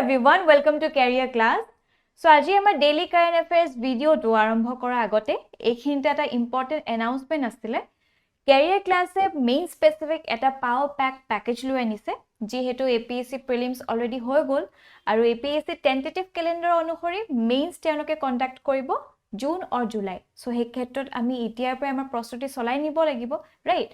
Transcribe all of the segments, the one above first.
everyone, welcome to Career Class. So আজি আমাৰ daily current affairs video to আৰম্ভ কৰা আগতে এইখিনিতে এটা important announcement আছিলে Career Class এ main specific এটা power pack package লৈ আনিছে যিহেতু APSC prelims already হৈ গল আৰু APSC tentative calendar অনুসৰি mains তেওঁলোকে conduct কৰিব জুন or জুলাই সো সেই ক্ষেত্ৰত আমি এতিয়াৰ পৰা আমাৰ প্ৰস্তুতি চলাই নিব লাগিব ৰাইট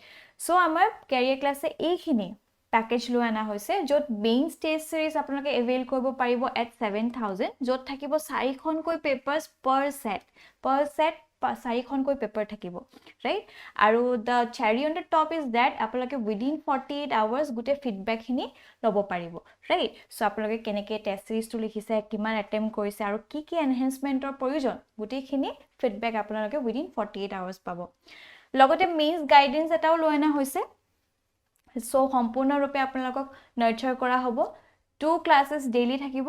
সো আমাৰ Career Class এ এইখিনি package lo ana hoise jot main stage series apnaloke avail koribo paribo at 7000 jot thakibo 4 khon koi papers per set 4 khon koi paper thakibo right aru the cherry on the top is that apnaloke within 48 hours gute feedback hini lobo paribo right so apnaloke keneke test series to likhise kiman attempt korise aru ki enhancement or provision gute khini feedback apnaloke within 48 hours pabo logote mains guidance etao lo ana hoise So সম্পূৰ্ণ ৰূপে আপোনালোকক নাৰ্চাৰ কৰা হ'ব 2 ক্লাसेस daily থাকিব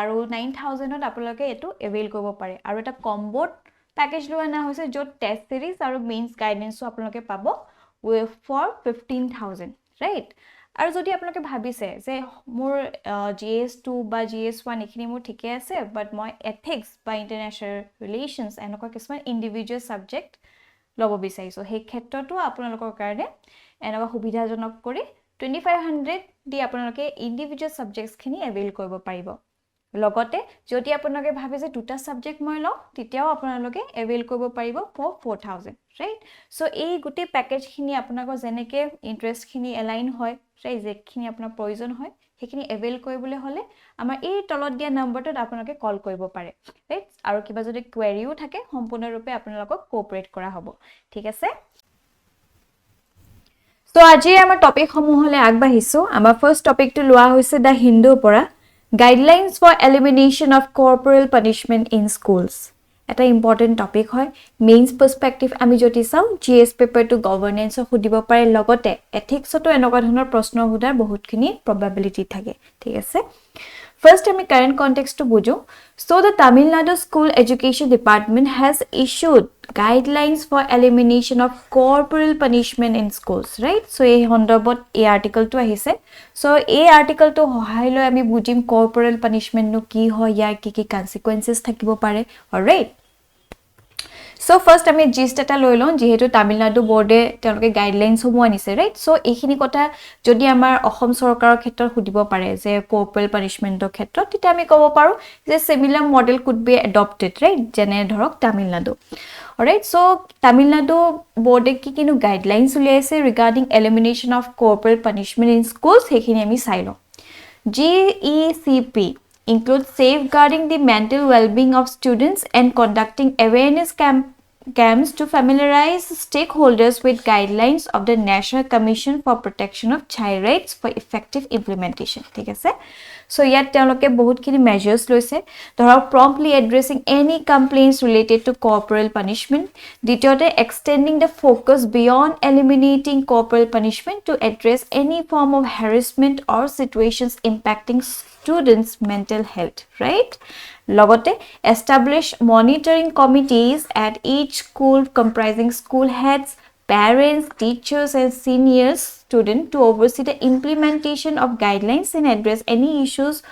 আৰু 9000 ত আপোনালোকে এটো avail কৰিব পাৰে আৰু এটা কম্বো পেকেজ লৈ আনা হৈছে য'ত টেষ্ট সিৰিজ আৰু মেইনছ গাইডেন্সও আপোনালোকে পাব ফৰ 15000 ৰাইট আৰু যদি আপোনালোকে ভাবিছে যে মোৰ GS2 বা GS1 এখিনি মোৰ ঠিকে আছে বাট মই এথিক্স বা ইন্টাৰনেশ্যনেল ৰিলেশনছ এনেকুৱা কিছুমান ইন্ডিভিজুৱেল সাবজেক্ট লব বিচাৰিছো সেই ক্ষেত্ৰটো আপোনালোকৰ কাৰণে এনেকুৱা সুবিধাজনক কৰি 2500 দি আপোনালোকে ইন্ডিভিজুৱেল সাবজেক্টছ খিনি এভেইল কৰিব পাৰিব লগতে যদি আপোনালোকে ভাবে যে দুটা সাবজেক্ট মই লও তেতিয়াও আপোনালোকে এভেইল কৰিব পাৰিব ফৰ 4000 ৰাইট সো এই গুটি প্যাকেজ খিনি আপোনালোকৰ জেনেকে ইন্টাৰেষ্ট খিনি এলাইন হয় ৰাইট যেখিনি আপোনাৰ প্ৰয়োজন হয় হেখিনি এভেইল কৰিবলৈ হলে আমাৰ এই তলত দিয়া নম্বৰটোত আপোনালোকে কল কৰিব পাৰে ৰাইট আৰু কিবা যদি কোৱেৰিও থাকে সম্পূৰ্ণৰূপে আপোনালোকক কোঅপাৰেট কৰা হ'ব ঠিক আছে So আজি আমাৰ টপিক সমূহলে আগবাঢ়িছো আমাৰ ফাৰ্স্ট টপিকটো লোৱা হৈছে দা হিন্দু পৰা guidelines for elimination of corporal punishment in schools এটা ইম্পৰ্টেন্ট টপিক হয় মেইনস পাৰ্সপেক্টিভ আমি যদি চাও জিএস পেপাৰ টু গভৰ্নেন্স খুদিব পাৰে লগতে এথিক্সটো এনেকুৱা ধৰণৰ প্ৰশ্ন সুধাৰ বহুতখিনি প্ৰবাবিলিটি থাকে ঠিক আছে First, আমি current context to bujo. So, the Tamil Nadu School Education Department has issued guidelines for elimination of corporal punishment in schools, right? So, এই হন্দবত এই article to আহিছে. So, এই article to hohai loi ami bujim corporal punishment no ki hoy yar ki consequences thakibo pare. Alright. So first আমি GIST এটা লৈ লওঁ যেহেতু তামিলনাডু বোৰ্ডে তেওঁলোকে গাইডলাইনস সমূহ আনিছে ৰাইট সো এইখিনি কথা যদি আমাৰ অসম চৰকাৰৰ ক্ষেত্ৰত খুদিব পাৰে যে কৰ্পোৰেল পানিশমেন্টৰ ক্ষেত্ৰত তেতিয়া আমি ক'ব পাৰো যে similar model could be adopted right যেনে ধৰক তামিলনাডু অলৰাইট সো তামিলনাডু বোৰ্ডে কিনো গাইডলাইনস উলিয়াইছে regarding elimination of corporal punishment in schools হেখিনি আমি চাই লওঁ GECP includes safeguarding the mental well-being of students and conducting awareness camps to familiarize stakeholders with guidelines of the National Commission for Protection of Child Rights for effective implementation. ঠিক আছে So yet তেওঁলোকে বহুতখিনি measures লৈছে ধৰক promptly addressing any complaints related to corporal punishment দ্বিতীয়তে extending the focus beyond eliminating corporal punishment to address any form of harassment or situations impacting students mental health right logote establish monitoring committees at each school comprising school heads parents teachers and seniors students to oversee the implementation of guidelines and address any issues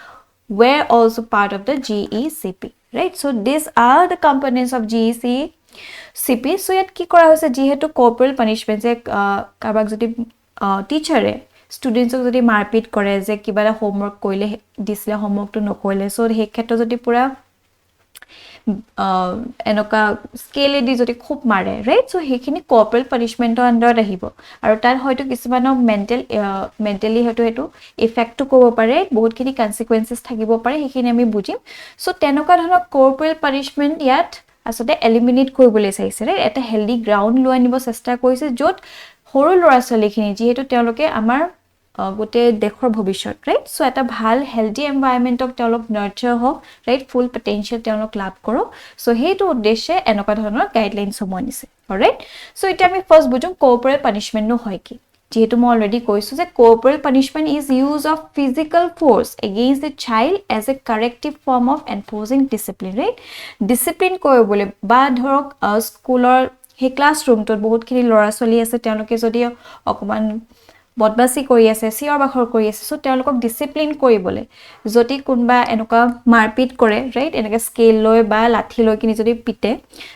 were also part of the GECP right so these are the components of GECP so yet ki kora hoise jehetu corporal punishment je kabak jodi teacher e students যদি মারপিট কৰে যে কিবা homework কৰিলে দিছিলে হোমৱৰ্কটো নকৰিলে so সেই ক্ষেত্ৰত যদি পুৰা এনেকা স্কেলে দি যদি খুব মাৰে ৰাইট সো হেখিনি কৰ্পোৰেল পানিশমেন্টৰ আন্ডাৰত আহিব আৰু তাৰ হয়তো কিছুমান মেন্টালি হেতু ইফেক্টটো ক'ব পাৰে বহুতখিনি কনসিকুৱেন্সেস থাকিব পাৰে হেখিনি আমি বুজিম সো তেনেকুৱা ধৰণৰ কৰ্পোৰেল পানিশমেন্ট ইয়াত আসলে এলিমিনেট কৰিবলৈ চাইছে ৰাইট এটা হেলদি গ্ৰাউন্ড লৈ আনিব চেষ্টা কৰিছে য'ত সৰু ল'ৰা ছোৱালীখিনি যেহেতু তেওঁলোকে আমাৰ গোটে দেখৰ ভৱিষ্যত ৰাইট সো এটা ভাল হেলদি এনভায়ৰনমেন্টক তেওঁলোক নাৰ্চাৰ হওক ৰাইট ফুল পটেনশিয়াল তেওঁলোক লাভ কৰক সো হেতু উদ্দেশ্যে এনেকুৱা ধৰণৰ গাইডলাইনস সমূহ আনিছে অলৰাইট সো এতিয়া আমি ফাৰ্স্ট বুজো কৰ্পোৰেল পানিশমেন্ট নো হয় কি যেহেতু মই অলৰেডি কৈছো যে corporal punishment is use of physical force against the child as a corrective form of enforcing discipline right discipline কৰিবলৈ বা ধৰক স্কুলৰ হে ক্লাছৰুমটোত বহুতখিনি ল'ৰা ছোৱালী আছে তেওঁলোকে যদি অকমান বদমাছি কৰি আছে চিঞৰ বাখৰ কৰি আছে সো তেওঁলোকক ডিসিপ্লিন কৰিবলৈ যদি কোনবা এনেকুৱা মাৰপিট কৰে ৰাইট এনেকা স্কেল লৈ বা লাঠি লৈ কিনি যদি পিটে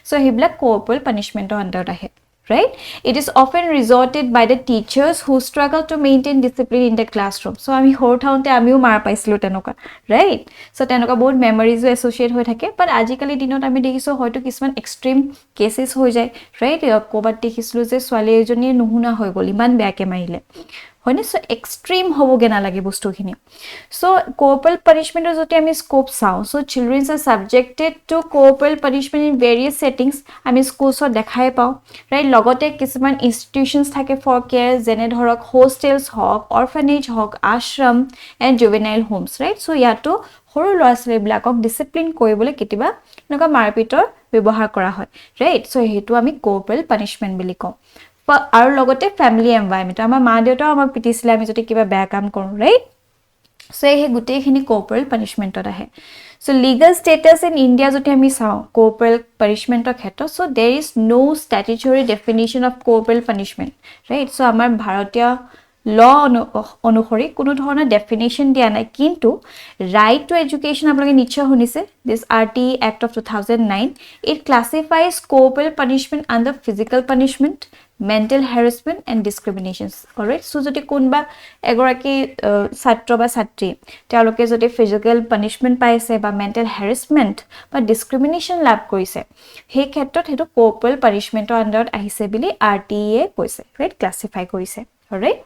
সো হেবিলাক কৰ্পোৰেল পানিশমেন্টৰ আন্ডাৰত আহে right it is often resorted by the teachers who struggle to maintain discipline in the classroom so ami horthaunte amiu mar paisilo tenoka right so tenoka bahut memories associate hoy thake but ajikali dinot ami dekhiso hoyto kisman extreme cases hoy jay right kobat dekhislo je swali ejoni nuhuna hoy gol iman beake marile হয়নে so extreme হবগে না লাগে বস্তুখিনি so corporal পানিশমেন্টৰ যদি আমি scope চাও so children's are subjected to corporal punishment in various settings আমি স্কুলছত দেখাই পাও রাইট লগতে কিছুমান ইনস্টিটিউশনস থাকে ফর কেয়ার যেনে ধৰক হোস্টেলস হক অৰফানেজ হক ashram and juvenile homes right so ইয়াতো সৰু ল'ৰা-ছোৱালীবিলাকক ডিসিপ্লিন কৰিবলৈ কিতিবা এনেকুৱা মাৰপিটৰ ব্যৱহাৰ কৰা হয় ৰাইট সো হেতু আমি কৰ্পোৰাল পানিশমেন্ট বুলি কওঁ আৰু লগতে ফ্যামিলি এনভায়ৰনমেন্ট আমাৰ মা দেউতাও আমাক পিটিছিলে আমি যদি কিবা বেয়া কাম কৰো ৰাইট সো এই গুটেইখিনি কর্পোরাল পানিশমেন্টত আহে so legal status in India যদি আমি চাও কর্পোরাল পানিশমেন্টৰ ক্ষেত্ৰত so there is no statutory definition of corporal punishment right so আমাৰ ভাৰতীয় ল অনুসৰি কোনো ধৰণৰ ডেফিনিশন দিয়া নাই কিন্তু ৰাইট টু এডুকেশন আপোনালোকে নিশ্চয় শুনিছে this RTE act of 2009 it classifies corporal punishment under physical punishment mental harassment and discriminations alright so jodi konba egoraki chhatro ba chhatri teoloke jodi physical punishment paise ba mental harassment ba discrimination lab korise he khetrot hetu corporal punishment or under ahise bili RTA koise right classify korise alright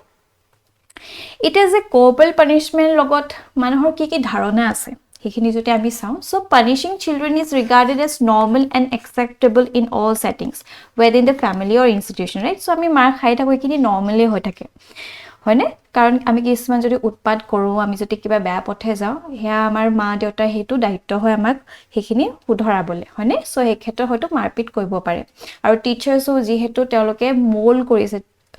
it is a corporal punishment logot manhor ki dharona ase hekhini joti ami saw so punishing children is regarded as normal and acceptable in all settings whether in the family or institution right so ami mar khai thakoi kini normally hoy thake হয়নে কাৰণ আমি কিছুমান যদি উৎপাত কৰো আমি যদি কিবা বেয়া পথে যাও হেয়া আমাৰ মা দেউতা হেতু দায়িত্ব হয় আমাক হেখিনি সুধৰাবলে হয়নে সো এই ক্ষেত্ৰত হয়তো মাৰপিট কৰিব পাৰে আৰু টিচাৰসও যিহেতু তেওঁলোকে মোল কৰিছে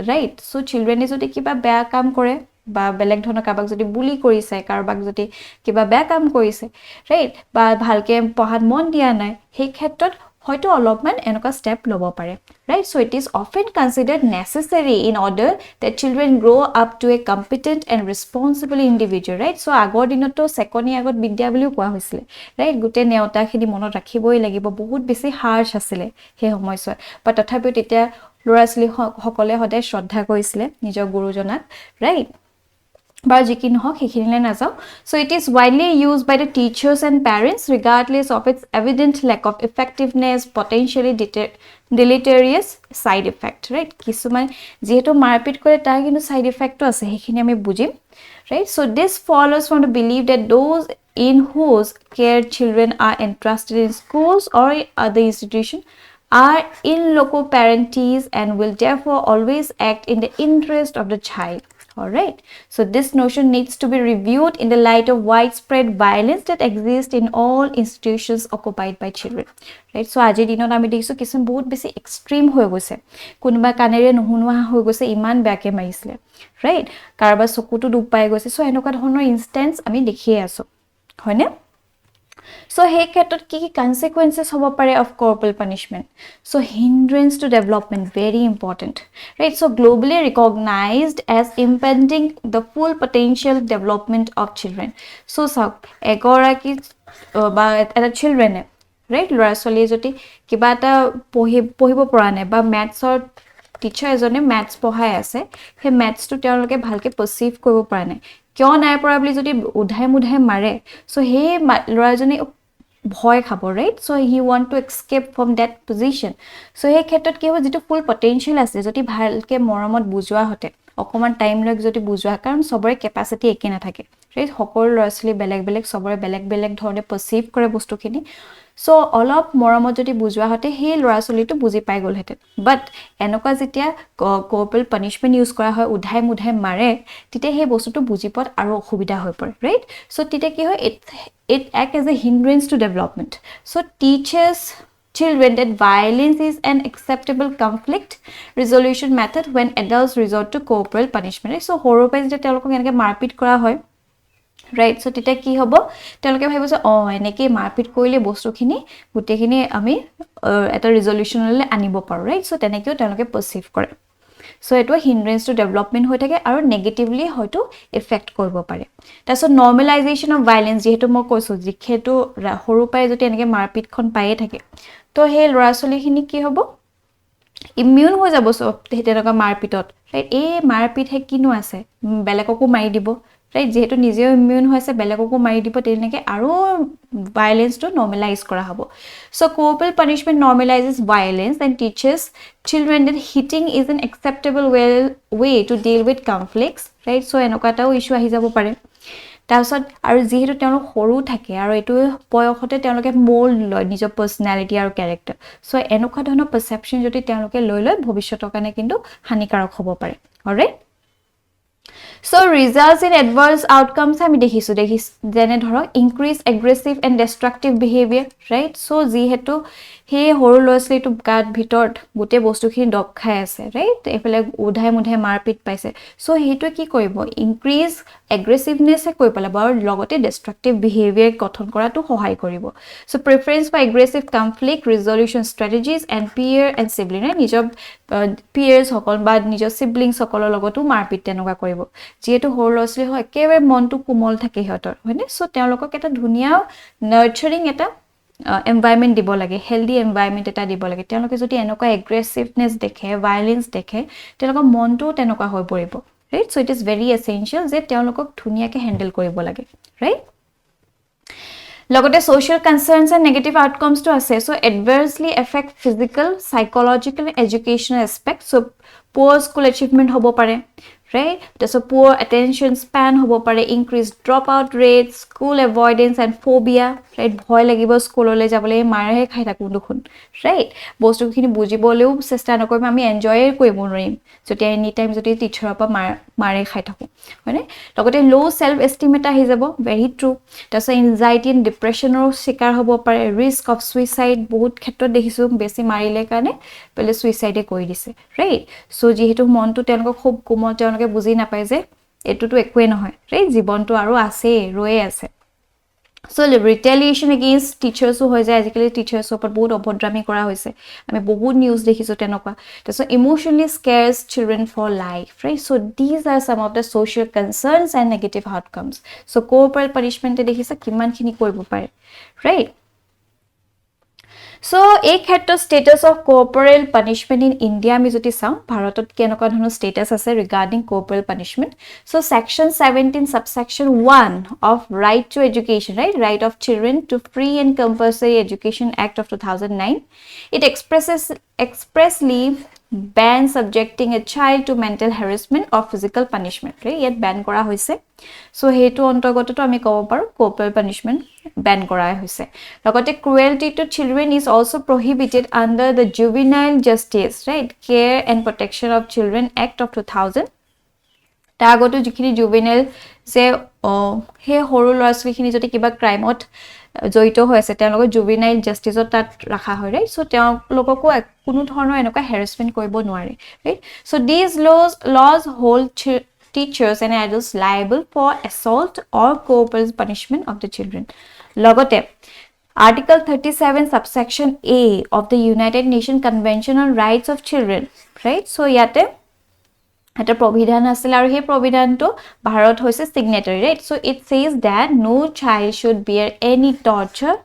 ৰাইট সো চিলড্ৰেনে যদি কিবা বেয়া কাম কৰে বা বেলেগ ধৰণৰ কাবাক যদি বুলি কৰিছে কাৰবাক যদি কিবা বেয়া কাম কৰিছে ৰাইট বা ভালকে পঢ়াত মন দিয়া নাই সেই ক্ষেত্ৰত হয়তো অলপমান এনেকা স্টেপ লব পাৰে right so it is often considered necessary in order that children grow up to a competent and responsible individual right so আগৰ দিনতো সেকনি আগত বিদ্যা বুলিও কোৱা হৈছিল right গুটে নেওতা খিনি মনত ৰাখিবই লাগিব বহুত বেছি হাৰ্শ আছিল হে সময়ছোৱা but তথাপিও তেতিয়া ল'ৰা-ছোৱালী সকলে সদায় শ্ৰদ্ধা কৰিছিল নিজৰ গুৰুজনাক right বা যিকি নহক হেখিনিলে না যাও so it is widely used by the teachers and parents regardless of its evident lack of effectiveness potentially deleterious side effect right কিছুমান যেহেতু মাৰপিট কৰে তাৰ কিন্তু side effect আছে হেখিনি আমি বুজিম right so this follows from the belief that those in whose care children are entrusted in schools or other institutions are in loco parentis and will therefore always act in the interest of the child all right so this notion needs to be reviewed in the light of widespread violence that exists in all institutions occupied by children right so aji dinot ami dekisu kisun bahut besi extreme hoy goise kunba kanere nuhunwa hoy goise iman beake maisle right karba sokutu dup pai goise so enoka dhonor instance ami dekhi aso hoyne so he khetot ki consequences hobo pare of corporal punishment so hindrance to development very important right so globally recognized as impeding the full potential development of children so egoraki ba eta children right lora soli joti kiba ta pohibo porane ba maths or teacher ejone maths pohai ase he maths to teoloke bhalke perceive koribo parane কিয় নাই পৰা বুলি যদি উধাই মুধাই মাৰে so hey লৰাজনে ভয় খাব right so he want to escape from that position so hey ক্ষেত্ৰত কি হ'ব যেটো ফুল পটেনশিয়াল আছে যদি ভালকে মৰমত বুজোৱা হতে অকমান টাইম লগ যদি বুজোৱা কাৰণ সবৰে কেপাসিটি একে না থাকে ৰাইট সকলো ল'ৰা-ছোৱালী বেলেগ বেলেগ সবৰে বেলেগ বেলেগ ধৰণে পাৰসিভ কৰে বস্তুখিনি সো অলপ মৰমত যদি বুজোৱা হতে হে ল'ৰা-ছোৱালীটো বুজি পাই গল হেতে বাট এনেকুৱা যেতিয়া কৰ্পোৰাল পানিশমেন্ট ইউজ কৰা হয় উধাই মুধাই মাৰে তিতে হে বস্তুটো বুজি পত আৰু অসুবিধা হৈ পৰে ৰাইট সো তিতে কি হয় it act as a hindrance to development so teachers children that violence is an acceptable conflict resolution method when adults resort to corporal punishment so horopai je telok enake marpit kora hoy right so tita ki hobo teloke bhabibo je eneke marpit koile bostu khini gute khini ami eta resolution le anibo paru right so tenekeo teloke perceive kore so এটো হিন্ড্ৰেন্স two development হৈ থাকে আৰু negatively হয়তো effect কৰিব পাৰে তাৰছত নৰ্মেলাইজেশন of violence যেহেতু মই কৈছো যিহেতু সৰু পাই যদি এনেকে মাৰপিটখন পায়ে থাকে তো সেই ল'ৰা ছোৱালীখিনি কি হ'ব ইমিউন হৈ যাব সব তেনেকা মাৰপিটত ৰাইট এই মাৰপিটহে কিনো আছে বেলেগকো মাৰি দিব ৰাইট যেহেতু নিজেও ইমিউন হৈছে বেলেগকো মাৰি দিব তেনেকে আৰু ভায়োলেন্সটো নৰ্মেলাইজ কৰা হ'ব so corporal punishment normalizes violence and teaches children that hitting is an acceptable way to deal with conflicts right so এনেকুৱা এটাও ইস্যু আহি যাব পাৰে তাৰছত আৰু যেহেতু তেওঁলোক সৰু থাকে আৰু এটো বয়সতে তেওঁলোকে মোল্ড লয় নিজৰ পাৰ্সোনালিটি আৰু ক্যাৰেক্টাৰ সো এনেকুৱা ধৰণৰ পাৰসেপচন যদি তেওঁলোকে লৈ লয় ভৱিষ্যতৰ কাৰণে কিন্তু হানিকাৰক হ'ব পাৰে alright So results in adverse outcomes আমি দেখিছো যেনে ধৰক increase aggressive and destructive behavior right so যেহেতু হে হৰু লছলিটো গাত ভিতৰত গুটে বস্তুখিনি ডক খাই আছে right এফালে উধাই মুধাই মাৰপিট পাইছে so হেটো কি কৰিব increase aggressiveness কৈ পেলাব আৰু লগতে destructive behavior গঠন কৰাটো সহায় কৰিব so preference for aggressive conflict resolution strategies and peer and sibling নিজৰ peers সকল বা নিজৰ siblings সকলৰ লগতো মাৰপিট তেনেকুৱা কৰিব যেহেতু হৰু লছলি হয় একেবাৰে মনটো কোমল থাকে হিহঁতৰ হয়নে সো তেওঁলোকক এটা ধুনিয়া নাৰ্চাৰিং এটা environment দিব লাগে healthy environment এটা দিব লাগে তেওঁলোকে যদি এনেকুৱা aggressiveness দেখে violence দেখে তেওঁলোকৰ মনটো তেনেকুৱা হৈ পৰিব right so it is very essential যে তেওঁলোকক ধুনিয়াকে হ্যান্ডেল কৰিব লাগে right লগতে social concerns and negative outcomes to আছে so adversely affect physical psychological and educational aspects so poor school achievement হ'ব পাৰে right so poor attention span hobo pare increased dropout rates school avoidance and phobia right bhoy lagibo school le jabole mare he khai takun dukhun right bostu khini bujiboleu chesta nokorim ami enjoy koibo norim joti any time joti teacher pa mare khai takun hoine logote low self esteem eta hi jabo very true so anxiety and depression or shikar hobo pare risk of suicide bahut khetrot dekhisu besi marile kane pele suicide e koi dise right so jehetu mon to tenko khub kumol বুজি নাপায় যে এটোটো একোৱে নহয় right জীৱনটো আৰু আছে ৰয়ে আছে সো ৰিটেলিয়েশন এগেইনষ্ট টিচাৰ্সও হৈ যায় আজিকালি টিচাৰ্স ওপৰত বহুত অভদ্ৰামি কৰা হৈছে আমি বহুত নিউজ দেখিছো তেনেকুৱা so emotionally scares children for life right so this are some of the social concerns and negative outcomes so corporal পানিশমেন্টে দেখিছা কিমানখিনি কৰিব পাৰে right So a khetto status of corporal punishment in India mi joti saw bharatot kenokwa dhano status ase regarding corporal punishment so section 17 subsection 1 of right to education right of children to free and compulsory education act of 2009 it expressly ban subjecting a child to mental harassment or physical punishment right yet ban kora hoise so hetu ontogoto to ami kobo paru corporal punishment ban kora hoise logote cruelty to children is also prohibited under the juvenile justice right care and protection of children act of 2000 tagoto jikhini juvenile se he horu loraslikhini joti kiba crime ot জয়িত হৈছে তেওঁলোকৰ juvenile জাস্টিসত তাত ৰাখা হয় right so তেওঁলোককো কোনো ধৰণৰ এনেকুৱা হ্যাৰাসমেন্ট কৰিব নোৱাৰে right so this laws hold teachers and adults liable for assault or corporal punishment of the children লগতে article 37 subsection A of the United Nations Convention on Rights of Children right so yate এটা provision আছিল আৰু হে provisionটো ভাৰত হৈছে signatory right so it says that no child should bear any torture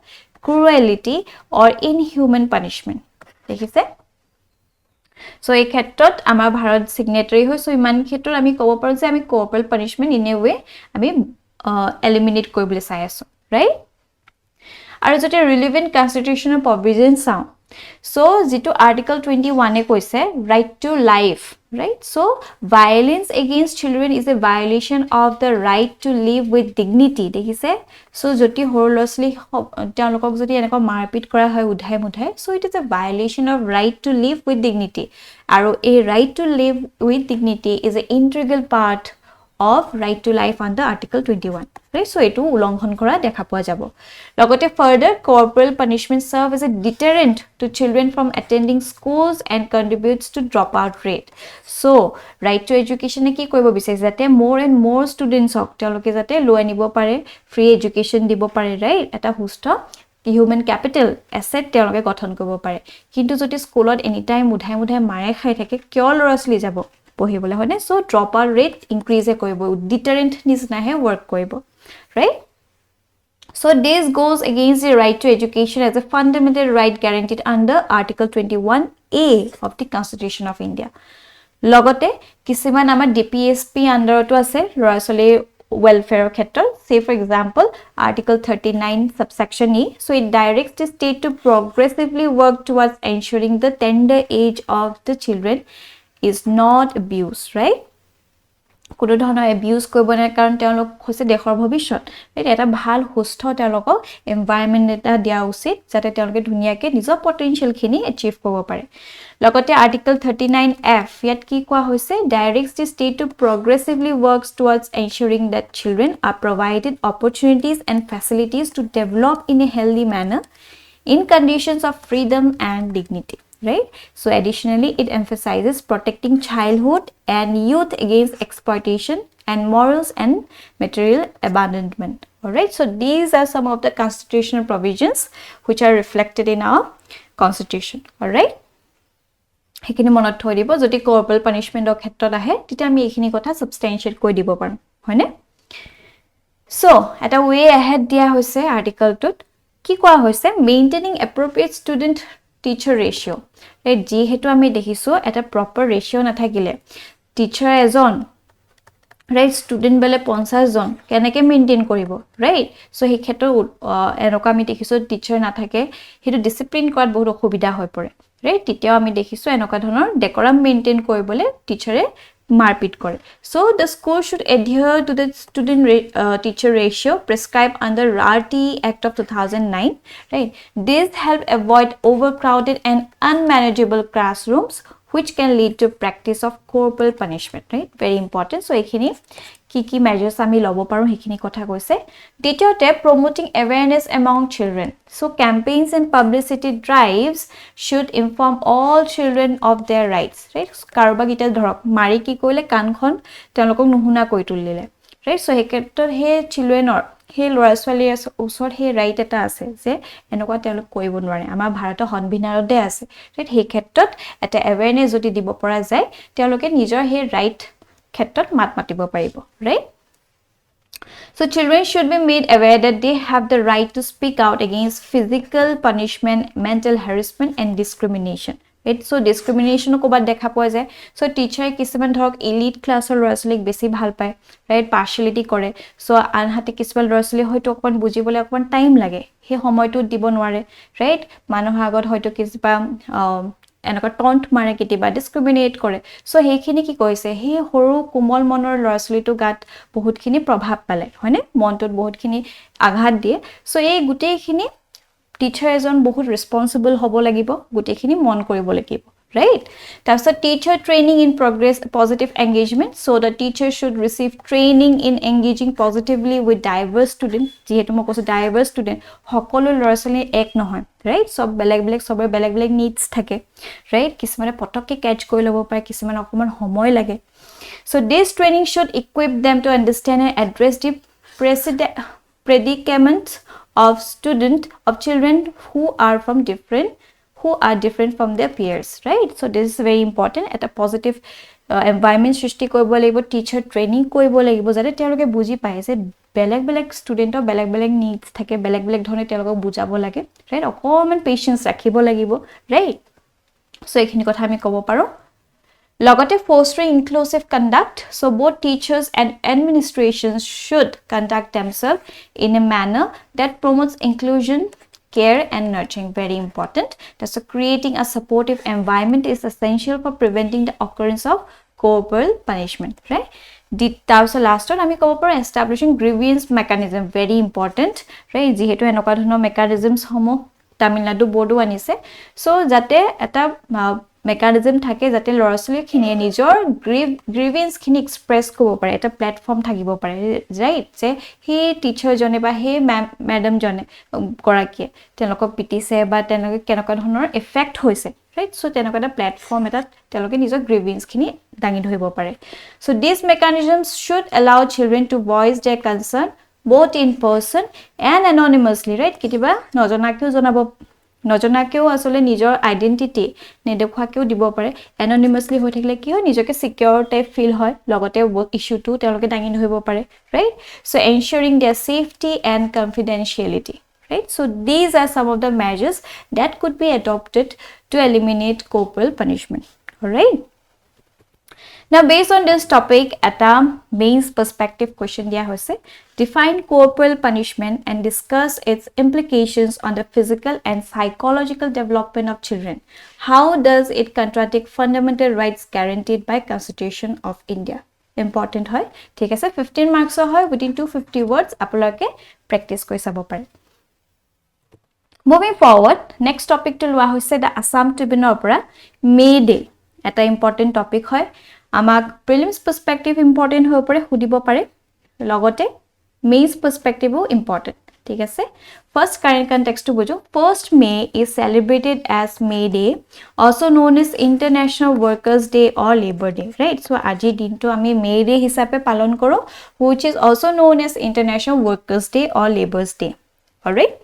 cruelty or inhuman punishment দেখিছে so এই ক্ষেত্ৰত আমাৰ Bharat signatory হয় so ইমান ক্ষেত্ৰত আমি ক'ব পাৰো যে আমি corporal punishment in a way আমি eliminate কৰিবলৈ চাই আছো right আৰু যদি relevant constitutional provision চাও so jitu article 21 e koise right to life right so violence against children is a violation of the right to live with dignity dekhise so joti horlosly তেওঁলোকক যদি এনেকা মাৰপিট কৰা হয় উধাই মুধাই so it is a violation of right to live with dignity আৰু a right to live with dignity is an integral part of right to life under article 21 right so etu ulonghon kora dekha poa jabo logote further corporal punishment serve as a deterrent to children from attending schools and contributes to dropout rate so right to education e ki koibo bisai jate more and more students ok teloke jate lo anibo pare free education dibo pare right eta husto human capital asset teloke গঠন কৰিব পাৰে কিন্তু যদি স্কুলত any time উধাই মুধাই মাৰে খাই থাকে কিয় লৰাছলি যাব পঢ়িবলৈ হয়নে so drop out rate increase কৰিব ডিটাৰেন্ট নিচিনাহে ৱৰ্ক কৰিব right So this goes against the right to education as a fundamental right guaranteed under Article 21A of the Constitution of India. লগতে কিছুমান আমাৰ DPSP আন্ডাৰটো আছে ল'ৰা-ছোৱালী welfare ক্ষেত্ৰত say for example Article 39 subsection E so it directs the state to progressively work towards ensuring the tender age of the children is not abused right কোনো ধৰণৰ abuse কৰিব নাই কাৰণ তেওঁলোক হৈছে দেশৰ ভৱিষ্যত এটা ভাল সুস্থ তেওঁলোকক এনভায়ৰনমেন্ট এটা দিয়া উচিত যাতে তেওঁলোকে ধুনিয়াকে নিজৰ পটেনশিয়াল খিনি এচিভ কৰিব পাৰে লগতে আৰ্টিকল 39F ইয়াত কি কোৱা হৈছে directs the state to progressively works towards ensuring that children are provided opportunities and facilities to develop in a healthy manner in conditions of freedom and dignity right so additionally it emphasizes protecting childhood and youth against exploitation and morals and material abandonment all right so these are some of the constitutional provisions which are reflected in our constitution all right হেকিনি মনত থৈ দিব যদি corporal punishment ৰ ক্ষেত্ৰত আহে তেতিয়া আমি এইখিনি কথা substantiate কৰি দিব পাৰো হয়নে so এটা way ahead দিয়া হৈছে আৰ্টিকলটোত কি কোৱা হৈছে maintaining appropriate student teacher ratio right যেহেতু আমি দেখিছো এটা proper ratio নাথাকিলে teacher এজন right student বেলে 50 জন কেনেকে মেইনটেইন কৰিব right so হে ক্ষেত্ৰত এনেকা আমি দেখিছো teacher নাথাকে হেতু ডিসিপ্লিন কৰাত বহুত অসুবিধা হৈ পৰে right তেতিয়া আমি দেখিছো এনেকা ধৰণৰ ডেকোৰাম মেইনটেইন কৰিবলে টিচাৰে মাৰপিট কৰে so the school should adhere to the student teacher ratio prescribed under RT Act of 2009 right this help avoid overcrowded and unmanageable classrooms which can lead to practice of corporal punishment right very important so ekhini কি measures আমি লব পাৰো হেখিনি কথা কৈছে দ্বিতীয়তে promoting awareness among children so campaigns and publicity drives should inform all children of their rights right কাৰোবা গিটা ধৰক মাৰি কি কইলে কানখন তেওঁলোকক নুহুনা কৈ তুলিলে right so হেকেটৰ হে চিলড্ৰেনৰ হে লৰাছোৱালী ওচৰ হে ৰাইট এটা আছে যে এনেকুৱা তেওঁলোক কৰিব নোৱাৰে আমাৰ ভাৰতৰ সংবিধানতে আছে right হে ক্ষেত্ৰত এটা awareness যদি দিব পৰা যায় তেওঁলোকে নিজৰ হে ৰাইট ক্ষেত্ৰত মাত মাতিব পাৰিব right so children should be made aware that they have the right to speak out against physical punishment mental harassment and discrimination right so discrimination ko bad dekha poa jay so teacher kisman dhorok elite class or loraslik besi bhal pae right partiality kore so anhate kisman lorasli hoyto okon bujibole okon time lage he homoy tu dibo nware right manoha agot hoyto kisba এনেকা taunt মাৰে কিতিবা ডিসক্ৰিমিনেট কৰে so হেখিনি কি কৈছে হে হৰু কোমল মনৰ লৰাছলিটো গাত বহুতখিনি প্ৰভাৱ পালে হয়নে মনটোত বহুতখিনি আঘাত দিয়ে সো এই গুটেখিনি টিচাৰ এজন বহুত ৰেসপন্সিবল হ'ব লাগিব গুটেখিনি মন কৰিব লাগিব right that's a teacher training in progress positive engagement so the teacher should receive training in engaging positively with diverse students jehetu mo koso diverse student hokolo lorasali ek nohoy right sob beleg beleg sober beleg beleg needs thake right kismane potokke catch koi lobo pare kismane okoman homoy lage so this training should equip them to understand and address the predicaments of children who are different from their peers right so this is very important at a positive environment সৃষ্টি কৰিব লাগিব teacher training কৰিব লাগিব যাতে তেওঁলোকে বুজি পায় যে বেলেগ বেলেগ ষ্টুডেন্টৰ বেলেগ বেলেগ নিডছ থাকে বেলেগ বেলেগ ধৰণে তেওঁলোকক বুজাব লাগে ৰাইট অকমান পেশেন্স ৰাখিব লাগিব ৰাইট সো এইখিনি কথা আমি ক'ব পাৰো লগতে fostering inclusive conduct so both teachers and administrations should conduct themselves in a manner that promotes inclusion care and nurturing very important that's so creating a supportive environment is essential for preventing the occurrence of corporal punishment right so last one ami kobo paro establishing grievance mechanism very important right jehetu enoka dhৰণৰ mechanisms homo Tamil Nadu board anise so jate eta mechanism থাকে যাতে লৰাছলি খিনিয়ে নিজৰ grievance খিনি express কৰিব পাৰে এটা প্ল্যাটফৰ্ম থাকিব পাৰে ৰাইট যে হে টিচাৰ জনে বা হে ম্যাডাম জনে গৰাকীয়ে তেওঁলোকক পিটিছে বা তেওঁলোকে কেনেকুৱা ধৰণৰ এফেক্ট হৈছে ৰাইট সো তেনেকুৱা এটা প্ল্যাটফৰ্ম এটা তেওঁলোকে নিজৰ গ্ৰিভেন্স খিনি দাঙি ধৰিব পাৰে so these mechanisms should allow children to voice their concern both in person and anonymously right কিবা নজনাকেও জনাব নজনাকেও আসলে নিজৰ আইডেন্টিটি নেদেখুৱাকেও দিব পাৰে এননিমাছলি হৈ থাকিলে কি হয় নিজকে সিকিউৰ টাইপ ফিল হয় লগতে ইস্যুটো তেওঁলোকে দাঙি ধৰিব পাৰে right so ensuring their safety and confidentiality right so these are some of the measures that could be adopted to eliminate corporal punishment all right now based on this topic at a mains perspective question dia hoise define corporal punishment and discuss its implications on the physical and psychological development of children how does it contradict fundamental rights guaranteed by constitution of india important hoy thik ase 15 marks hoy within 250 words apolake practice koi sabo pare moving forward next topic to lua hoise the assam tribunal opera may day eta important topic hoy আমাক prelims perspective important হৈ পৰে খুদিব পাৰে লগতে means পার্সপেক্টিভও important ঠিক আছে first current context to বুঝো first May is celebrated as May Day also known as International Workers Day or Labour Day right so আজি দিনটো আমি মে ডে হিচাপে পালন কৰো which is also known as international workers day or labor's day all right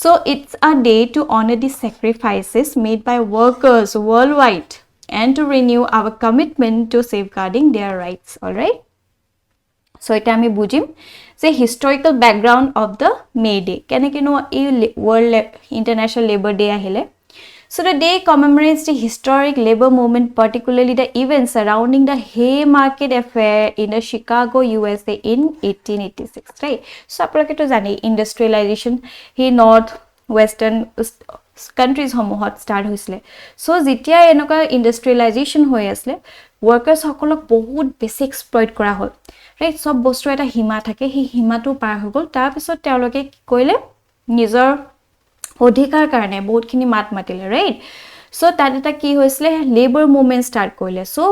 so it's a day to honor the sacrifices made by workers worldwide and to renew our commitment to safeguarding their rights all right so eta ami bujim say historical background of the may day keneke no world international labor day ahile so the day commemorates the historic labor movement particularly the events surrounding the Haymarket affair in the Chicago USA in 1886 right so apolake to jani industrialization he north western countries homohot start hoisle so jitia enoka industrialization hoy asle workers hokolok bahut basic exploit kora hol right sob bostu eta hima thake hi hima tu par hogol tar pisot teoloke ki koile nijor odhikar karone bahut khini mat matile right so that eta ki hoisle labor movement start koile so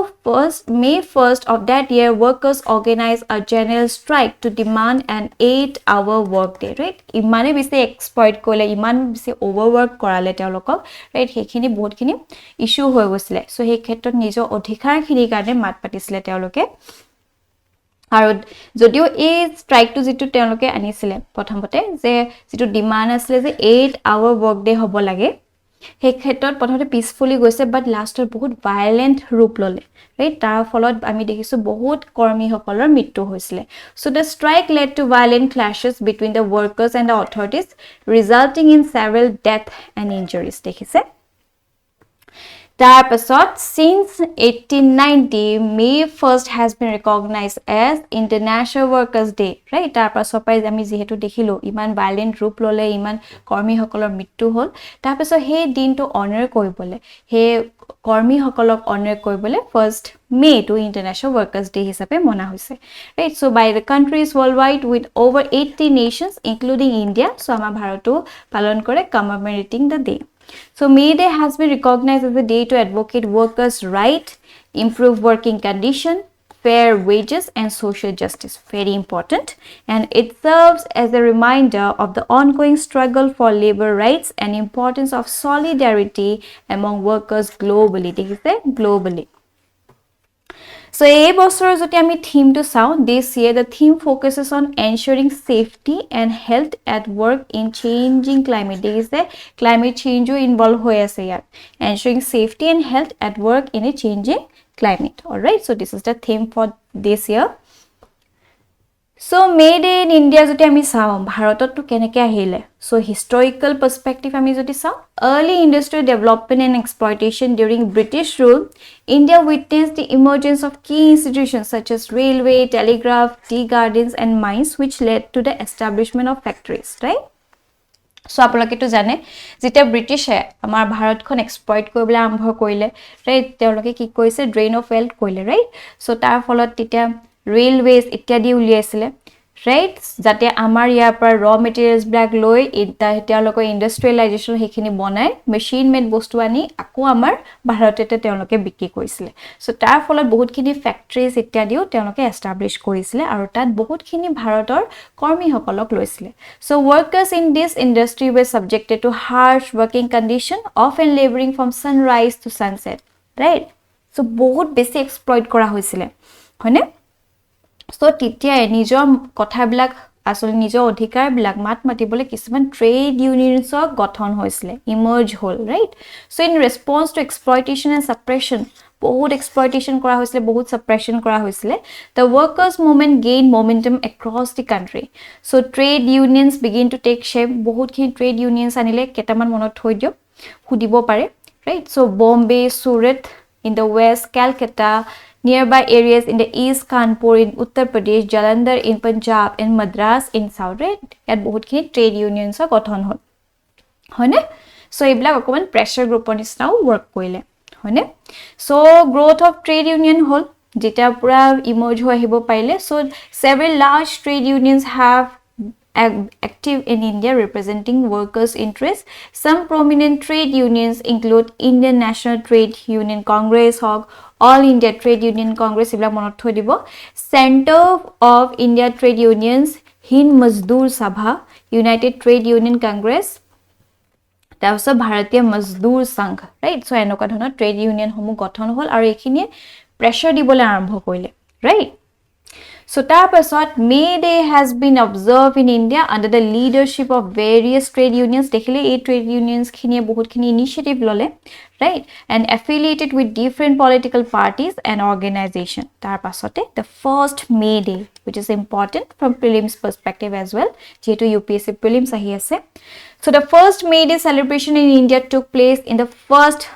May 1st of that year workers organized a general strike to demand an 8-hour work day right imane bise exploit koile iman bise overwork korale teolokok right hekhini bahut khini issue hoy gosile so he khetrot nijo odhikar khini karone mat patisile teoloke আৰু যদিও এই স্ট্ৰাইকটো যেটো তেওঁলোকে আনিছিলে প্ৰথমতে যে যেটো demand আছিল যে 8 আৱাৰ ওয়াৰ্ক ডে হ'ব লাগে সেই ক্ষেত্ৰত প্ৰথমতে পিসফুলি গৈছে বাট লাষ্টৰ বহুত ভায়োলেন্ট ৰূপ ললে ৰাইট তাৰ ফলত আমি দেখিছো বহুত কৰ্মীসকলৰ মৃত্যু হৈছিল so the strike led to violent clashes between the workers and the authorities resulting in several deaths and injuries দেখিছে Tarpasot, since 1890, May 1st has been recognized as International Workers' Day, right? Tarpasot, আমি যেহেতু দেখিলো ইমান violent ৰূপ ললে ইমান কৰ্মীসকলৰ মৃত্যু হল তাৰপিছত সেই দিনটো অনাৰ কৰিবলে হে কৰ্মীসকলক অনাৰ কৰিবলে 1st May to International Workers' Day হিচাপে মনা হৈছে right so by the countries worldwide with over 80 nations including India so আমাৰ ভাৰতো পালন কৰে commemorating the day So May Day has been recognized as a day to advocate workers' rights, improve working conditions, fair wages and social justice. Very important. And it serves as a reminder of the ongoing struggle for labor rights and importance of solidarity among workers globally. They say globally. So এই বছৰৰ যদি আমি theme two চাও this year the theme focuses on ensuring safety and health at work in changing climate there is a climate change involved হৈ আছে ইয়াত ensuring safety and health at work in a changing climate all right so this is the theme for this year so May Day in India jodi ami sao bharatot to keneke ahile so historical perspective ami jodi sao early industrial development and exploitation during British rule India witnessed the emergence of key institutions such as railway telegraph tea gardens and mines which led to the establishment of factories right so apolake to jane jeta British e amar bharat khon exploit koribole arambho korile right teoloke ki koise drain of wealth koile right so tar folot tita railways ityadi uliaisile right jate amar yar par raw materials black loi eta teoloko industrialization hekhini bonai machine made bostu ani ako amar bharatete teoloke bikki koisile so tar folot bahut khini factories ityadiu teoloke establish korisile aru tat bahut khini bharator kormi hokolok loisile so workers in this industry were subjected to harsh working condition often laboring from sunrise to sunset right so bahut besi exploit kora hoisile hoine so titia নিজৰ কথাবিলাক আসলে নিজৰ অধিকাৰবিলাক মাত মাতিবলৈ কিছুমান trade ইউনিয়নছৰ গঠন হৈছিলে emerge হ'ল right so in response to exploitation and suppression বহুত এক্সপ্লইটেশন কৰা হৈছিলে বহুত সাপ্ৰেশন কৰা হৈছিলে the workers movement gained momentum across the country so trade unions begin to take shape বহুতখিনি trade unions আনিলে কেটামান মনত থৈ দিও খুদিব পাৰে right so Bombay Surat in the west Calcutta nearby areas in the east Kanpur in Uttar Pradesh Jalandhar in Punjab and Madras in south right yat bahut khini trade unions or gothon hol hoine so eblak okman pressure group on is now work koile hoine so growth of trade union hol jeta pura emerge ho ahibo paile so several large trade unions have active in India representing workers' interests. Some prominent trade unions include Indian National Trade Union Congress, All India Trade Union Congress, Center of India Trade Unions, Hind Mazdoor Sabha, United Trade Union Congress, also Bharatiya Mazdoor Sangh, right? So, enoka dhona trade union homu gothon hol aru ekhini pressure dibole arambho koile, right? So, tapasot May Day has been observed in India under the leadership of various trade unions. Dekhile ei trade unions khiniye bahut khini initiative lole, right? And affiliated with different political parties and organization. Tapasote the first May Day, which is important from prelims perspective as well. Jeto UPSC prelims ahi ase. So, the first May Day celebration in India took place in the first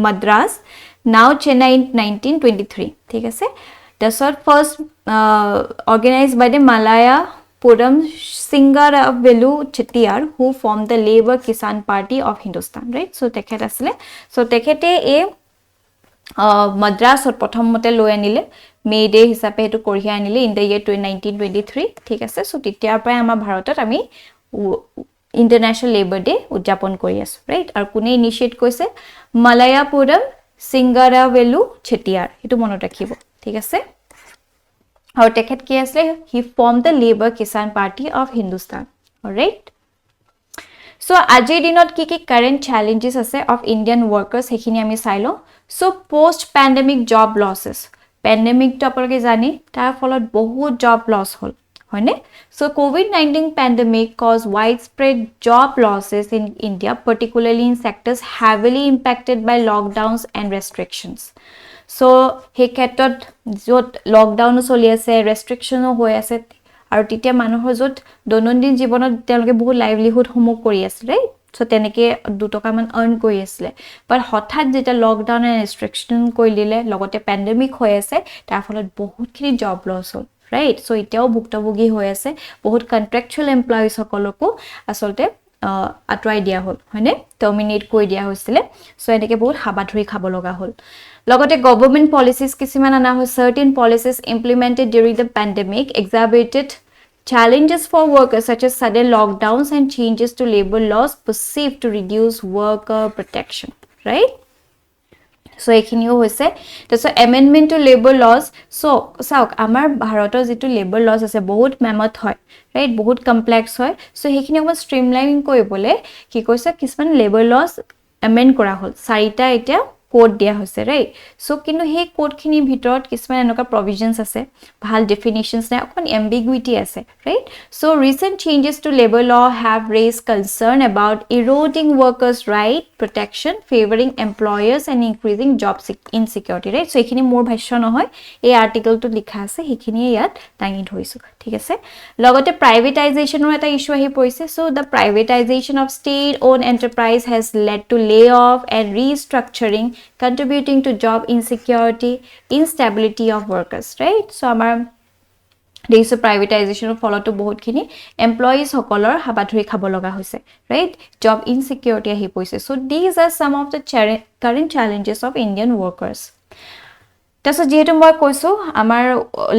Madras. Now Chennai in 1923 ঠিক আছে that's what first organized by the Malaya Puram Singaravelu Chettiar who formed the Labour Kisan Party of Hindustan right so tekhet asile so tekhete e Madras or prothom mote loi anile May Day hisabe hetu koriya anile in the year 1923 ঠিক আছে so titiar pray amar bharatot ami International Labour Day udjapon kori asu right ar kune initiate koise Malaya Puram Singaravelu Chettiar etu monot rakhibo ঠিক আছে আৰু তেখেত কি আছিল he formed the Labour Kisan Party of Hindustan alright so আজি দিনত কি current challenges আছে of Indian workers হেখিনি আমি চাইলো so post pandemic job losses pandemic to আপোনালোকে জানি তাৰ ফলত বহুত job loss হল হয়নে so COVID-19 pandemic caused widespread job losses in India particularly in sectors heavily impacted by lockdowns and restrictions so he ক্ষেত্ৰত যত লকডাউন চলি আছে ৰেষ্ট্ৰিকশন হৈ আছে আৰু তেতিয়া মানুহৰ যত দৈনন্দিন জীৱনত তেওঁলোকে বহুত লাইভলিহুড হোম কৰি আছে ৰাইট so তেনেকে দুটকা মান আৰ্ন কৰি আছিল but হঠাৎ যেটা লকডাউন এণ্ড ৰেষ্ট্ৰিকশন কৰি দিলে লগতে পেণ্ডেমিক হৈ আছে তাৰ ফলত বহুতখিনি জব লছ হ'ল right so এতিয়াও ভুক্তভোগী হৈ আছে বহুত কন্ট্ৰাকচুৱেল এমপ্লয়িজ সকলকো আসলতে আটৰাই দিয়া হ'ল হয়নে টাৰ্মিনেট কৰি দিয়া হৈছিল so এনেকে বহুত হাবাধৰি খাব লগা হ'ল লগতে গভৰ্নমেন্ট পলিচিজ কিছুমান আনা হয় certain policies implemented during the pandemic exacerbated challenges for workers such as sudden lockdowns and changes to labor laws perceived to reduce worker protection right so ekhiniও হৈছে so amendment to labor laws so sauk amar bharator jitu labor laws ase bahut mammoth hoy right bahut complex hoy so hekhini okon streamlining koribole ki koise kisman labor laws amend kora hol sarita eta code dia hoise right so kintu he code khini bhitorot kisman enoka provisions ase bhal definitions na okon ambiguity ase right so recent changes to labor law have raised concern about eroding workers right protection favoring employers and increasing job insecurity right so ekhini more bhashya nohoy ei article to likha ase hekhini yat tangi dhoisu ঠিক আছে লগতে privatization eta issue ahi poise so the privatization of state owned enterprise has led to layoff and restructuring contributing to job insecurity instability of workers right so amar this privatization of follow to bahut khini employees hokolor habathuri khabo loga hoise right job insecurity ahi poise so these are some of the current challenges of Indian workers তাসো যেহেতু মই কৈছো আমাৰ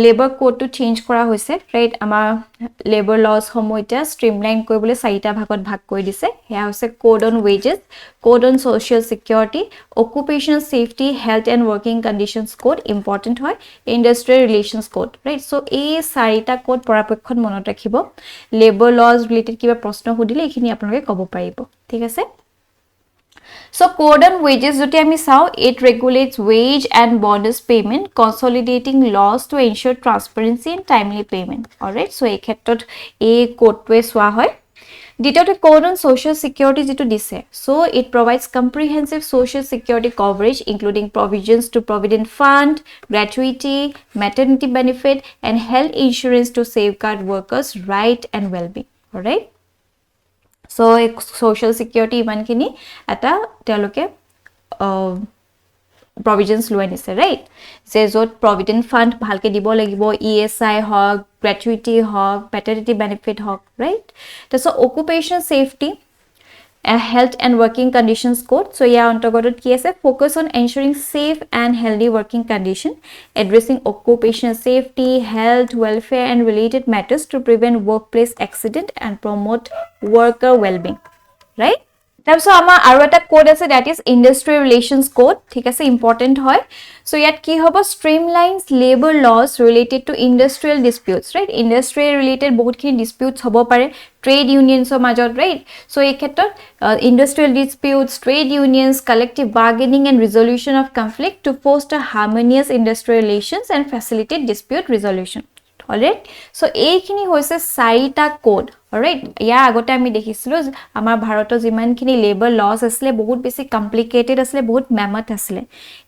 labour code to change কৰা হৈছে right আমাৰ labour loss সময়টা স্ট্ৰিমলাইন কৰিবলৈ চাৰিটা ভাগত ভাগ কৰি দিছে হেয়া হৈছে code on wages code on social security occupational safety health and working conditions code important হয় industrial relations code right so এই চাৰিটা কোড পৰাপক্ষত মনত ৰাখিব লেবাৰ লস ৰিলেটেড কিবা প্ৰশ্ন সুধিলে এখিনি আপোনালোকে ক'ব পাৰিব ঠিক আছে So code on wages joti ami sao, it regulates wage and bonus payment, consolidating laws to ensure transparency and timely payment. All right, so ei khetrot ei code to swa hoy. Detailed code on social security jitu dise, so it provides comprehensive social security coverage including provisions to provident fund, gratuity, maternity benefit and health insurance to safeguard workers right and well-being. All right, so social security iman kini eta teloke provisions lo anise, right? Je jot provident fund bhalke dibo lagibo, ESI hok, gratuity hok, paternity benefit hok, right? So occupational safety, health and working conditions code, so yeah antogotot ki ase, focus on ensuring safe and healthy working condition, addressing occupational safety, health, welfare and related matters to prevent workplace accident and promote worker well-being, right? তাৰপিছত আমাৰ আৰু এটা code আছে, that is industrial relations code, ঠিক আছে, important হয়। so ইয়াত কি হ'ব, streamlines labor laws related to industrial disputes, right? industrial related বহুতখিনি disputes হ'ব পাৰে trade unions মাজত, right? so এই ক্ষেত্ৰত industrial disputes, trade unions, collective bargaining and resolution of conflict to foster harmonious industrial relations and facilitate dispute resolution. Alright, so এইখিনি হৈছে 4টা code. Alright, ইয়া আগতে আমি দেখিছিলো আমাৰ ভাৰতৰ যিমানখিনি লেবাৰ লস আছিল বহুত বেছি কমপ্লিকেটেড আছিল, বহুত মেমথ আছিল।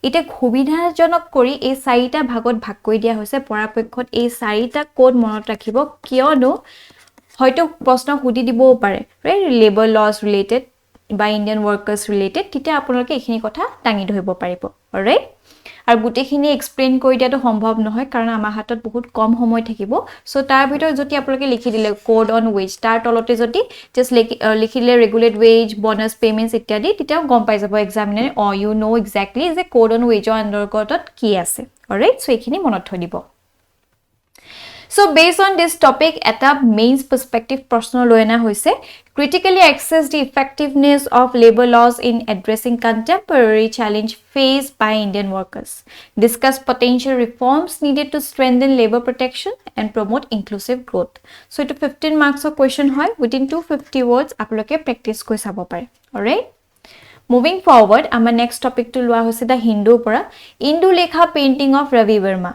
এটা সুবিধাজনক কৰি এই 4টা ভাগত ভাগ কৰি দিয়া হৈছে। পৰাপক্ষত এই 4টা কোড মনত ৰাখিব, কিয়নো হয়তো প্ৰশ্ন সুধি দিবও পাৰে, ৰাইট? লেবাৰ লস ৰিলেটেড বা ইণ্ডিয়ান ওয়াৰ্কাৰ্স ৰিলেটেড, তেতিয়া আপোনালোকে এইখিনি কথা দাঙি ধৰিব পাৰিব। অলৰাইট, আৰু গুটেখিনি এক্সপ্লেইন কৰি দিয়াটো সম্ভৱ নহয় কাৰণ আমাৰ হাতত বহুত কম সময় থাকিব। সো তাৰ ভিতৰত যদি আপোনালোকে লিখি দিলে কোড অন ৱেজ, তাৰ তলতে যদি জাস্ট লিখি দিলে ৰেগুলেট ৱেজ, বনাস পেমেন্টস ইত্যাদি, তেতিয়াও গম পাই যাব এক্সামিনাৰে, ইউ নো এক্স্যাক্টলি যে কোড অন ৱেজৰ অন্তৰ্গতত কি আছে। অলৰাইট, সো এইখিনি মনত থৈ দিব। So based on this topic, eta mains perspective personal loena hoise, critically assess the effectiveness of labor laws in addressing contemporary challenge faced by Indian workers. Discuss potential reforms needed to strengthen labor protection and promote inclusive growth. So it 15 marks of question hoy, within 250 words apoloke practice koi sabo pare. All right, moving forward, our next topic to loa hoise the Hindu pora Indulekha painting of Ravi Varma.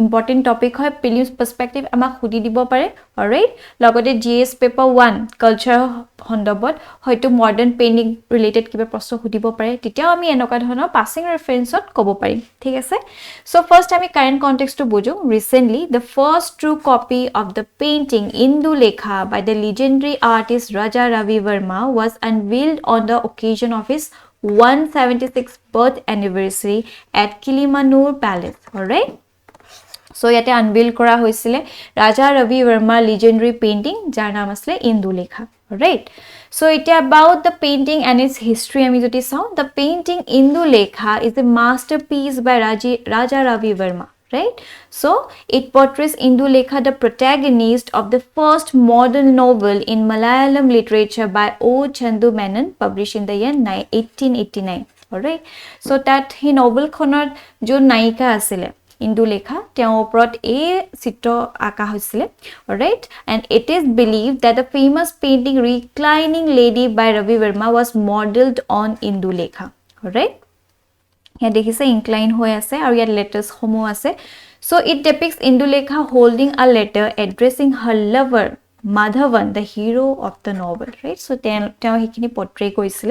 Important topic হয়, prelims perspective আমাক খুদি দিব পাৰে। Alright, লগতে GS paper 1 culture সন্দৰ্ভত হয়তো modern painting related কিবা প্ৰশ্ন খুদিব পাৰে, তেতিয়াও আমি এনেকুৱা ধৰণৰ পাছিং ৰেফাৰেন্সত ক'ব পাৰিম, ঠিক আছে? সো ফাৰ্স্ট আমি কাৰেন্ট কনটেক্সটটো বুজো। Recently the first true copy of the painting Indulekha by the legendary artist Raja Ravi Varma was unveiled on the occasion of his 176th birth anniversary at Kilimanur Palace. Alright, so yate unveil kora hoisile Raja Ravi Varma legendary painting jar naam asle Indulekha. Right, so it about the painting and its history ami jodi sao, the painting Indulekha is a masterpiece by Raja Ravi Varma. Right, so it portrays Indulekha, the protagonist of the first modern novel in Malayalam literature by O. Chandu Menon, published in the year 1889. Alright, so that he novel khonor jo naika asile Indulekha, তেওঁ ওপৰত এই চিত্ৰ আঁকা হৈছিল। Alright, and it is believed that the famous painting Reclining Lady by Ravi Varma was modeled on Indulekha. Alright, here দেখিছে incline হৈ আছে আৰু ইয়াত letters সমূহ আছে। So it depicts Indulekha holding a letter addressing her lover Madhavan, the hero of the novel, right? So তেওঁ হিখিনি portray কৰিছিল,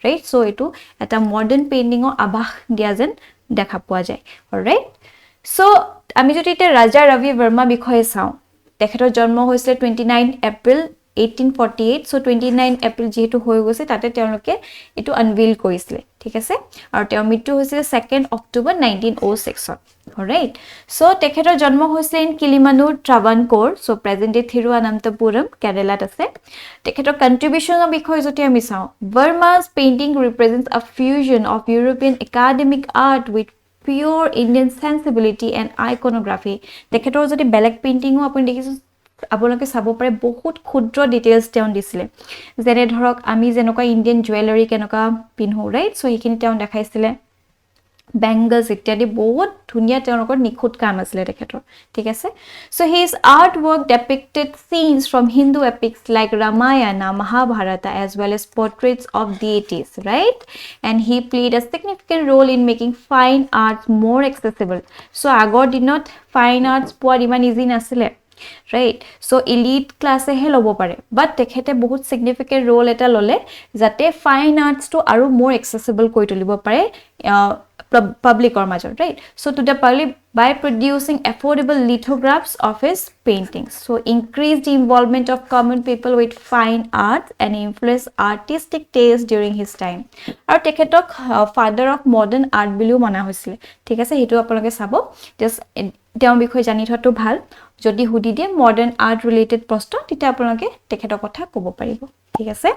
right? So এটো এটা modern painting ৰ আভাস দিয়া যেন দেখা পোৱা যায়। Alright, so আমি যদি এটা ৰাজা ৰবি বৰ্মা বিষয়ে চাওঁ, তেখেতৰ জন্ম হৈছিল 29 এপ্ৰিল 1848। so 29 এপ্ৰিল যেহেতু হৈ গৈছে তাতে তেওঁলোকে এটো আনভিল কৰিছিল, ঠিক আছে? আৰু তেওঁৰ মৃত্যু হৈছিল 2 অক্টোবৰ 1906 ত। অলৰাইট, so তেখেতৰ জন্ম হৈছিল in কিলিমানুৰ Travancore, so present day Thiruvananthapuram, কেৰালাত আছে। তেখেতৰ কন্ট্ৰিবিউশনৰ বিষয়ে যদি আমি চাওঁ, Varma's painting represents a fusion of European academic art with pure Indian sensibility and iconography. তেখেতৰ যদি বেলেগ পেইন্টিংও আপুনি দেখিছো, আপোনালোকে চাব পাৰে বহুত ক্ষুদ্ৰ ডিটেইলছ তেওঁ দিছিল, যেনে ধৰক আমি যেনেকুৱা ইণ্ডিয়ান জুৱেলাৰী কেনেকুৱা পিনহো, ৰাইট? সো এইখিনি তেওঁ দেখাইছিল। বেংগলছ ইত্যাদি বহুত ধুনীয়া তেওঁলোকৰ নিখুঁত কাম আছিলে তেখেতৰ ঠিক আছে so his artwork depicted scenes from Hindu epics like Ramayana Mahabharata as well as portraits of deities right and he played a significant role in making fine arts more accessible so আগৰ দিনত fine arts পোৱা ইমান easy নাছিলে right so elite class he lobo pare but tekhete bahut significant role eta lole jate fine arts to aru more accessible koi tulibo pare public or major right so to the public by producing affordable lithographs of his paintings so increased the involvement of common people with fine arts and influenced artistic taste during his time aru tekhetok father of modern art biliu mana hoisile thik ase hetu apologe sabo just তেওঁ বিষয় জানি থটো ভাল যদি হুদি দিয়ে modern art related প্ৰশ্ন তেতিয়া আপোনালোকে তেখেতৰ কথা ক'ব পাৰিব ঠিক আছে